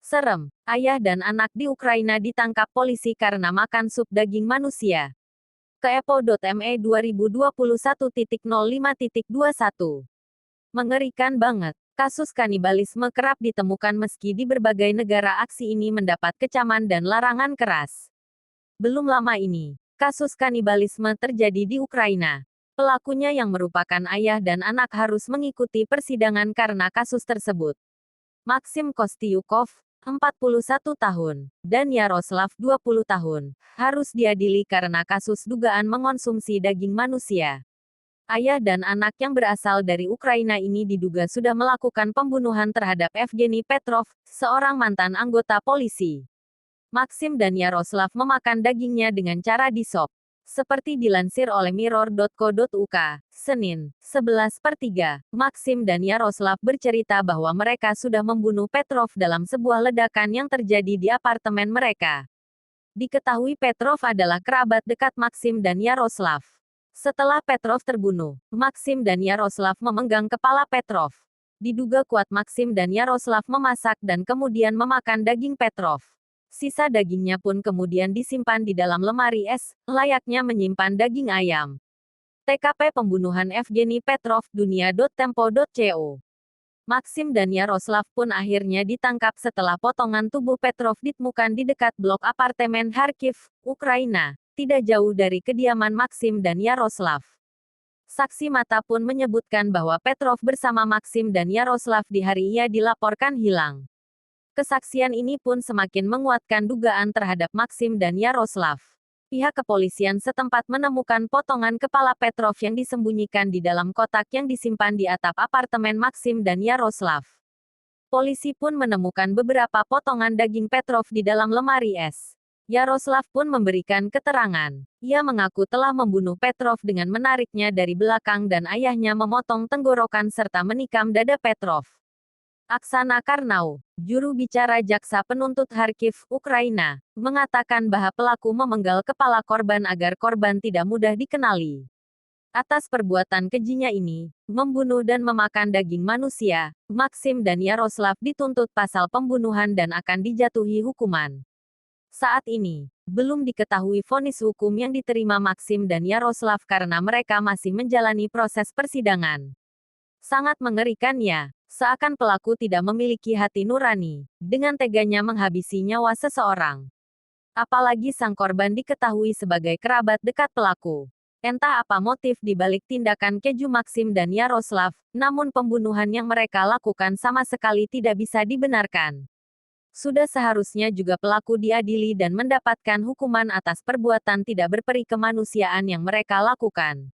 Serem, ayah dan anak di Ukraina ditangkap polisi karena makan sup daging manusia. Keepo.me 2021.05.21. Mengerikan banget. Kasus kanibalisme kerap ditemukan meski di berbagai negara aksi ini mendapat kecaman dan larangan keras. Belum lama ini, kasus kanibalisme terjadi di Ukraina. Pelakunya yang merupakan ayah dan anak harus mengikuti persidangan karena kasus tersebut. Maxim Kostyukov, 41 tahun, dan Yaroslav 20 tahun, harus diadili karena kasus dugaan mengonsumsi daging manusia. Ayah dan anak yang berasal dari Ukraina ini diduga sudah melakukan pembunuhan terhadap Evgeny Petrov, seorang mantan anggota polisi. Maxim dan Yaroslav memakan dagingnya dengan cara disop. Seperti dilansir oleh mirror.co.uk, Senin, 11/3, Maxim dan Yaroslav bercerita bahwa mereka sudah membunuh Petrov dalam sebuah ledakan yang terjadi di apartemen mereka. Diketahui Petrov adalah kerabat dekat Maxim dan Yaroslav. Setelah Petrov terbunuh, Maxim dan Yaroslav memegang kepala Petrov. Diduga kuat Maxim dan Yaroslav memasak dan kemudian memakan daging Petrov. Sisa dagingnya pun kemudian disimpan di dalam lemari es, layaknya menyimpan daging ayam. TKP pembunuhan Evgeny Petrov, dunia.tempo.co. Maxim dan Yaroslav pun akhirnya ditangkap setelah potongan tubuh Petrov ditemukan di dekat blok apartemen Kharkiv, Ukraina, tidak jauh dari kediaman Maxim dan Yaroslav. Saksi mata pun menyebutkan bahwa Petrov bersama Maxim dan Yaroslav di hari ia dilaporkan hilang. Kesaksian ini pun semakin menguatkan dugaan terhadap Maxim dan Yaroslav. Pihak kepolisian setempat menemukan potongan kepala Petrov yang disembunyikan di dalam kotak yang disimpan di atap apartemen Maxim dan Yaroslav. Polisi pun menemukan beberapa potongan daging Petrov di dalam lemari es. Yaroslav pun memberikan keterangan. Ia mengaku telah membunuh Petrov dengan menariknya dari belakang dan ayahnya memotong tenggorokan serta menikam dada Petrov. Oksana Karnau, juru bicara jaksa penuntut Kharkiv, Ukraina, mengatakan bahwa pelaku memenggal kepala korban agar korban tidak mudah dikenali. Atas perbuatan kejinya ini, membunuh dan memakan daging manusia, Maxim dan Yaroslav dituntut pasal pembunuhan dan akan dijatuhi hukuman. Saat ini, belum diketahui vonis hukum yang diterima Maxim dan Yaroslav karena mereka masih menjalani proses persidangan. Sangat mengerikan ya, seakan pelaku tidak memiliki hati nurani, dengan teganya menghabisi nyawa seseorang. Apalagi sang korban diketahui sebagai kerabat dekat pelaku. Entah apa motif di balik tindakan keju Maxim dan Yaroslav, namun pembunuhan yang mereka lakukan sama sekali tidak bisa dibenarkan. Sudah seharusnya juga pelaku diadili dan mendapatkan hukuman atas perbuatan tidak berperi kemanusiaan yang mereka lakukan.